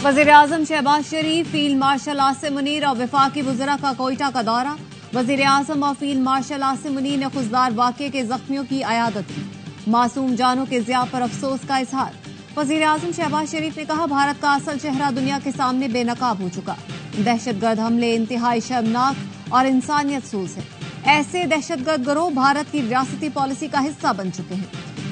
वज़ीर-ए-आज़म शहबाज शरीफ, field marshal Asim Munir और वफाकी वज़रा का कोयटा का दौरा। वज़ीर-ए-आज़म और फील्ड मार्शल आसिम मुनीर ने खुजदार वाक़े के जख्मियों की अयादत की। मासूम जानों के ज़िया पर अफसोस का इजहार। वज़ीर-ए-आज़म शहबाज शरीफ ने कहा, भारत का असल चेहरा दुनिया के सामने बेनकाब हो चुका। दहशतगर्द हमले इंतहाई शर्मनाक और इंसानियत सूज है। ऐसे दहशतगर्द गिरोह भारत की रियासती पॉलिसी का हिस्सा बन चुके हैं।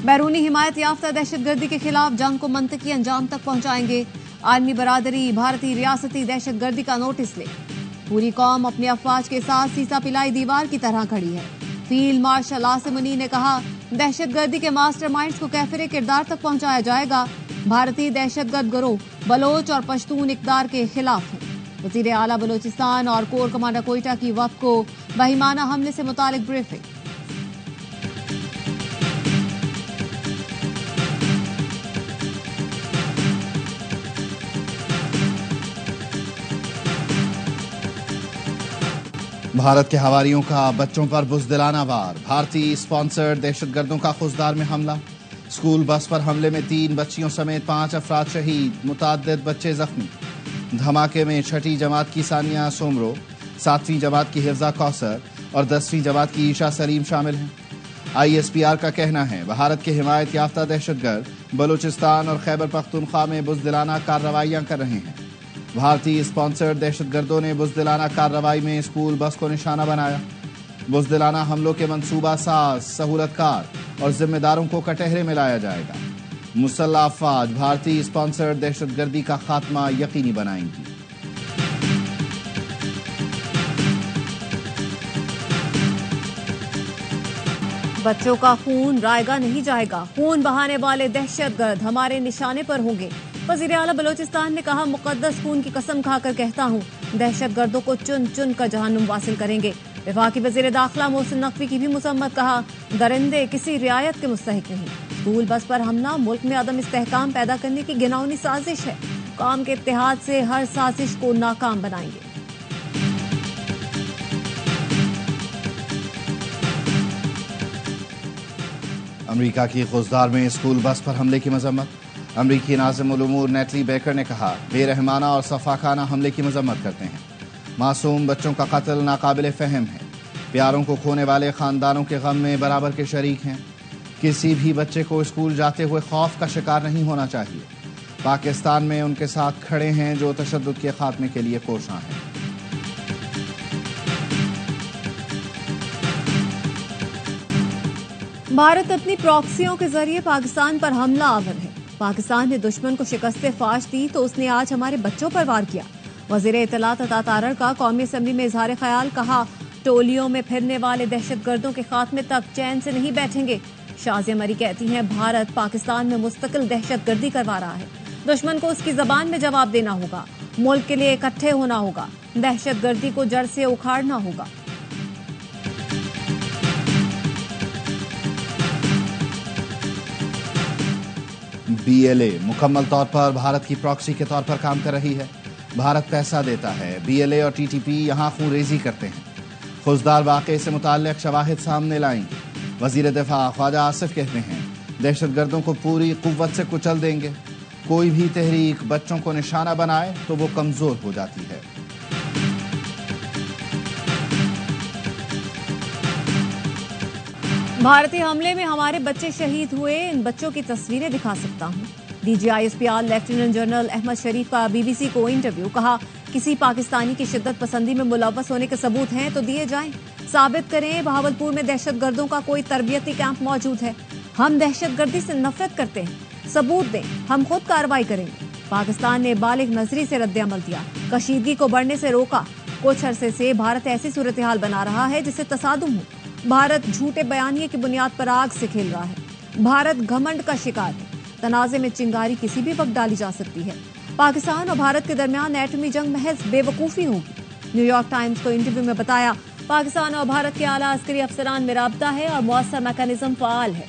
बैरूनी हिमायत याफ्ता दहशतगर्दी के खिलाफ जंग को मंतकी अंजाम तक पहुंचाएंगे। आर्मी बरादरी भारतीय रियासती दहशतगर्दी का नोटिस ले। पूरी कौम अपने अफवाज के साथ सीसा पिलाई दीवार की तरह खड़ी है। फील्ड मार्शल आसिम मुनीर ने कहा, दहशतगर्दी के मास्टरमाइंड्स को कैफिर किरदार तक पहुंचाया जाएगा। भारतीय दहशतगर्द गिरोह बलोच और पश्तून इक़दार के खिलाफ है। वज़ीर आला बलोचिस्तान और कोर कमांडर कोयटा की वफ़द को बहिमाना हमले से मुतालिक ब्रीफिंग। भारत के हवारियों का बच्चों पर बुज़दिलाना वार। भारतीय स्पॉन्सर्ड दहशतगर्दों का खुजदार में हमला। स्कूल बस पर हमले में 3 बच्चियों समेत 5 अफराद शहीद, मुताद्दिद बच्चे जख्मी। धमाके में 6ठी जमात की सानिया सोमरो, 7वीं जमात की हिफ्जा कौसर और 10वीं जमात की ईशा सलीम शामिल हैं। ISPR का कहना है, भारत के हिमायत याफ्ता दहशतगर्द बलूचिस्तान और खैबर पख्तूनख्वा में बुज़दिलाना कार्रवाइयां कर रहे हैं। भारतीय स्पॉन्सर्ड दहशतगर्दों ने बुज़दिलाना कार्रवाई में स्कूल बस को निशाना बनाया। बुज़दिलाना हमलों के मंसूबा साज, सहूलतकार और जिम्मेदारों को कटहरे में लाया जाएगा। मुसल्लह अफवाज भारतीय स्पॉन्सर्ड दहशतगर्दी का खात्मा यकीनी बनाएंगी। बच्चों का खून रायगा नहीं जाएगा। खून बहाने वाले दहशतगर्द हमारे निशाने पर होंगे। वज़ीर आला बलोचिस्तान ने कहा, मुक़द्दस खून की कसम खाकर कहता हूँ, दहशतगर्दों को चुन चुन कर जहन्नुम वासिल करेंगे। वफाकी वज़ीर दाखिला मोहसिन नकवी की भी मुसम्मत। कहा, दरिंदे किसी रियायत के मुस्तहिक नहीं। स्कूल बस पर हमला मुल्क में अदम इस्तेहकाम पैदा करने की घिनौनी साजिश है। कौम के इत्तेहाद से हर साजिश को नाकाम बनाएंगे। अमरीका की खुजदार में स्कूल बस पर हमले की मजम्मत। अमरीकी नाज़िम उल उमूर नेटली बेकर ने कहा, बेरहमाना और सफाकाना हमले की मजम्मत करते हैं। मासूम बच्चों का कत्ल नाकाबिल फ़हम है। प्यारों को खोने वाले ख़ानदानों के गम में बराबर के शरीक हैं। किसी भी बच्चे को स्कूल जाते हुए खौफ का शिकार नहीं होना चाहिए। पाकिस्तान में उनके साथ खड़े हैं जो तशद्दुद के खात्मे के लिए कोशां हैं। भारत अपनी प्रॉक्सियों के जरिए पाकिस्तान पर हमला आवर है। पाकिस्तान ने दुश्मन को शिकस्त फाश दी तो उसने आज हमारे बच्चों पर वार किया। वज़ीर इत्तलात अता तारड़ का कौमी असम्बली में इजहार ख्याल। कहा, टोलियों में फिरने वाले दहशतगर्दों के खात्मे तक चैन से नहीं बैठेंगे। शाज़िया मरी कहती हैं, भारत पाकिस्तान में मुस्तकिल दहशतगर्दी करवा रहा है। दुश्मन को उसकी जबान में जवाब देना होगा। मुल्क के लिए इकट्ठे होना होगा। दहशतगर्दी को जड़ से उखाड़ना होगा। BLA मुकम्मल तौर पर भारत की प्रॉक्सी के तौर पर काम कर रही है। भारत पैसा देता है। BLA और TTP यहाँ खूनरेजी करते हैं। खुजदार वाक़े से मुताल्लिक़ शवाहिद सामने लाएंगे। वज़ीर दिफा ख्वाजा आसिफ कहते हैं, दहशतगर्दों को पूरी कुव्वत से कुचल देंगे। कोई भी तहरीक बच्चों को निशाना बनाए तो वो कमज़ोर हो जाती है। भारतीय हमले में हमारे बच्चे शहीद हुए, इन बच्चों की तस्वीरें दिखा सकता हूँ। DG ISPR lieutenant general Ahmed Sharif का BBC को इंटरव्यू। कहा, किसी पाकिस्तानी की शिद्दत पसंदी में मुलव्वस होने के सबूत हैं तो दिए जाएं। साबित करें बहावलपुर में दहशतगर्दों का कोई तरबियती कैंप मौजूद है। हम दहशतगर्दी से नफरत करते हैं। सबूत दें, हम खुद कार्रवाई करेंगे। पाकिस्तान ने बालिग नजरी से रद्द-ए-अमल दिया, कशीदगी को बढ़ने से रोका। कुछ अरसे से भारत ऐसी सूरत हाल बना रहा है जिससे तसादुम हो। भारत झूठे बयानिए की बुनियाद पर आग से खेल रहा है। भारत घमंड का शिकार है। तनाज़े में चिंगारी किसी भी वक्त डाली जा सकती है। पाकिस्तान और भारत के दरमियान एटमी जंग महज बेवकूफ़ी होगी। न्यूयॉर्क टाइम्स को इंटरव्यू में बताया, पाकिस्तान और भारत के आला अस्करी अफसरान में राब्ता है और मौसर मैकेनिज्म फ़ाल है।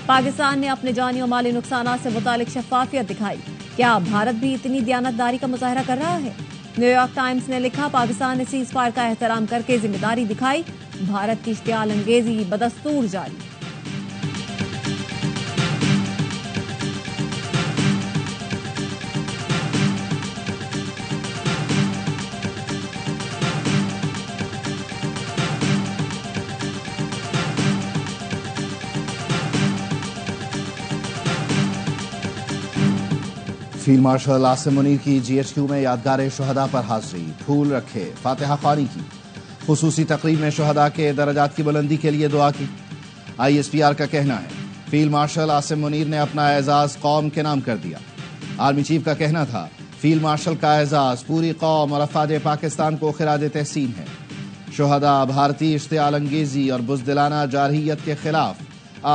पाकिस्तान ने अपने जानी और माली नुकसान से मुतालिक शफाफियत दिखाई। क्या भारत भी इतनी दयानतदारी का मुजाहरा कर रहा है? न्यूयॉर्क टाइम्स ने लिखा, पाकिस्तान ने सीज़ फायर का एहतराम करके जिम्मेदारी दिखाई। भारत की इश्तियाल अंगेजी बदस्तूर जारी। فیلڈ مارشل عاصم منیر کی GHQ میں یادگار شہداء پر حاضری، پھول رکھے، فاتحہ خوانی کی، خصوصی تقریب میں شہداء کے درجات کی بلندی کے لیے دعا کی۔ ISPR کا کہنا ہے فیلڈ مارشل عاصم منیر نے اپنا اعزاز قوم کے نام کر دیا۔ آرمی چیف کا کہنا تھا فیلڈ مارشل کا اعزاز پوری قوم اور افواج پاکستان کو خراج تحسین ہے۔ شہداء بھارتی اشتعال انگیزی اور بزدلانہ جارحیت کے خلاف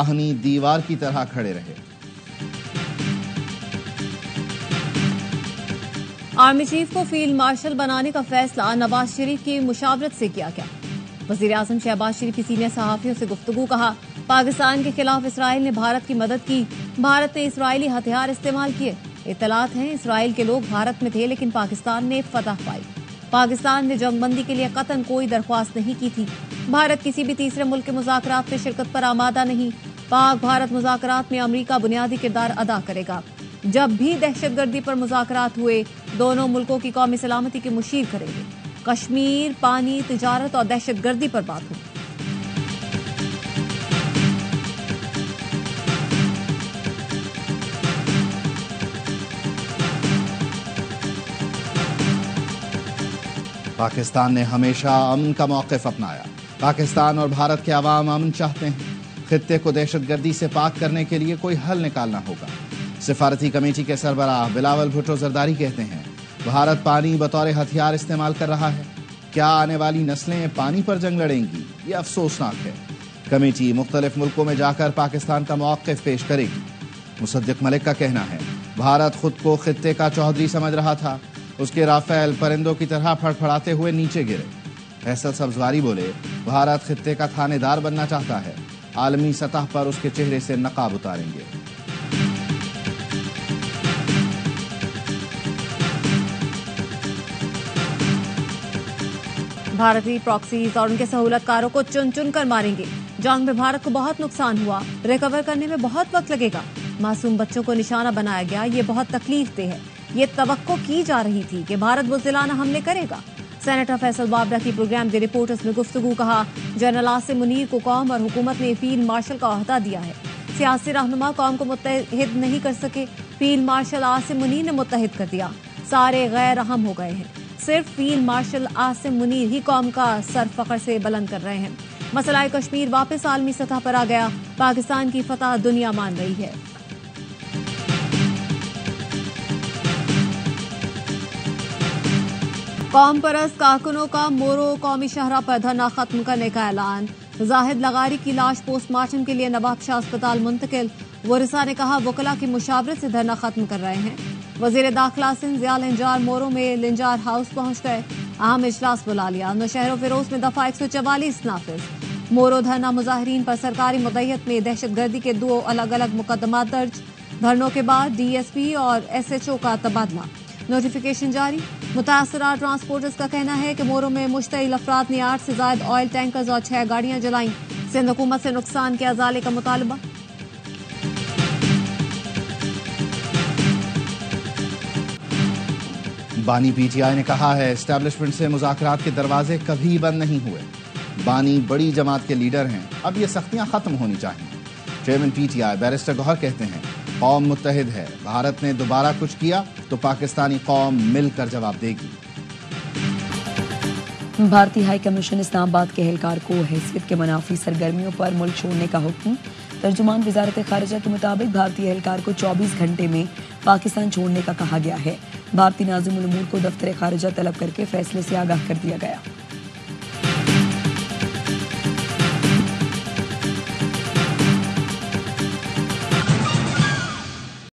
آہنی دیوار کی طرح کھڑے رہے۔ آرمی چیف کو فیلڈ مارشل بنانے کا فیصلہ نواز شریف کی مشاورت سے کیا گیا۔ وزیر اعظم شہباز شریف کی سینئر صحافیوں سے گفتگو، کہا پاکستان کے خلاف اسرائیل نے بھارت کی مدد کی، بھارت نے اسرائیلی ہتھیار استعمال کیے۔ اطلاعات ہیں اسرائیل کے لوگ بھارت میں تھے لیکن پاکستان نے فتح پائی۔ پاکستان نے جنگ بندی کے لیے قطعاً کوئی درخواست نہیں کی تھی۔ بھارت کسی بھی تیسرے ملک کے مذاکرات میں شرکت پر آمادہ نہیں۔ پاک بھارت مذاکرات میں امریکہ بنیادی کردار ادا کرے گا۔ جب بھی دہشت گردی پر مذاکرات ہوئے دونوں ملکوں کی قومی سلامتی کے مشیر کریں گے۔ کشمیر، پانی، تجارت اور دہشت گردی پر بات ہوئی۔ پاکستان نے ہمیشہ امن کا موقف اپنایا۔ پاکستان اور بھارت کے عوام امن چاہتے ہیں۔ خطے کو دہشت گردی سے پاک کرنے کے لیے کوئی حل نکالنا ہوگا۔ سفارتی کمیٹی کے سربراہ بلاول بھٹو زرداری کہتے ہیں بھارت پانی بطور ہتھیار استعمال کر رہا ہے۔ کیا آنے والی نسلیں پانی پر جنگ لڑیں گی؟ یہ افسوسناک ہے۔ کمیٹی مختلف ملکوں میں جا کر پاکستان کا موقف پیش کرے گی۔ مصدق ملک کا کہنا ہے بھارت خود کو خطے کا چوہدری سمجھ رہا تھا، اس کے رافیل پرندوں کی طرح پھڑ پھڑاتے ہوئے نیچے گرے۔ فیصل سبزواری بولے بھارت خطے کا تھانے دار بننا چاہتا ہے، عالمی سطح پر اس کے چہرے سے نقاب اتاریں گے۔ بھارتی پراکسیز اور ان کے سہولت کاروں کو چن چن کر ماریں گے۔ جنگ میں بھارت کو بہت نقصان ہوا، ریکور کرنے میں بہت وقت لگے گا۔ معصوم بچوں کو نشانہ بنایا گیا، یہ بہت تکلیف دہ ہے۔ یہ توقع کی جا رہی تھی کہ بھارت بزدلانہ حملے کرے گا۔ سینیٹر فیصل بابرہ کی پروگرام دی رپورٹرز میں گفتگو، کہا جنرل عاصم منیر کو قوم اور حکومت نے فیلڈ مارشل کا عہدہ دیا ہے۔ سیاسی رہنما قوم کو متحد نہیں کر سکے، فیلڈ مارشل عاصم منیر نے متحد کر دیا۔ سارے غیر اہم ہو گئے ہیں، صرف فیلڈ مارشل عاصم منیر ہی قوم کا سر فخر سے بلند کر رہے ہیں۔ مسئلہ کشمیر واپس عالمی سطح پر آ گیا، پاکستان کی فتح دنیا مان رہی ہے۔ قوم پرست کارکنوں کا مورو قومی شاہراہ پر دھرنا ختم کرنے کا اعلان۔ زاہد لغاری کی لاش پوسٹ مارٹم کے لیے نواب شاہ اسپتال منتقل۔ ورثاء نے کہا وکلاء کی مشاورت سے دھرنا ختم کر رہے ہیں۔ وزیر داخلہ سندھ ضیاء لنجار مورو میں لنجار ہاؤس پہنچ گئے، اہم اجلاس بلا لیا۔ نوشہر و فیروز میں دفعہ 144 نافذ۔ مورو دھرنا مظاہرین پر سرکاری مدعیت میں دہشت گردی کے 2 الگ الگ مقدمات درج۔ دھرنوں کے بعد DSP اور SHO کا تبادلہ، نوٹیفیکیشن جاری۔ متاثرہ ٹرانسپورٹرز کا کہنا ہے کہ مورو میں مشتعل افراد نے 8 سے زائد آئل ٹینکرز اور 6 گاڑیاں جلائیں۔ سندھ حکومت سے نقصان کے ازالے کا مطالبہ۔ بانی PTI نے کہا ہے اسٹیبلشمنٹ سے مذاکرات کے دروازے کبھی بند نہیں ہوئے۔ بانی بڑی جماعت کے لیڈر ہیں، اب یہ سختیاں ختم ہونی چاہیے۔ چیئرمین PTI بیرسٹر گوہر کہتے ہیں قوم متحد ہے، بھارت نے دوبارہ کچھ کیا تو پاکستانی قوم مل کر جواب دے گی۔ بھارتی ہائی کمیشن اسلام آباد کے اہلکار کو حیثیت کے منافی سرگرمیوں پر ملک چھوڑنے کا حکم۔ ترجمان وزارت خارجہ کے مطابق بھارتی اہلکار کو 24 گھنٹے میں پاکستان چھوڑنے کا کہا گیا ہے۔ بھارتی ناظم الامور کو دفتر خارجہ طلب کر کے فیصلے سے آگاہ کر دیا گیا۔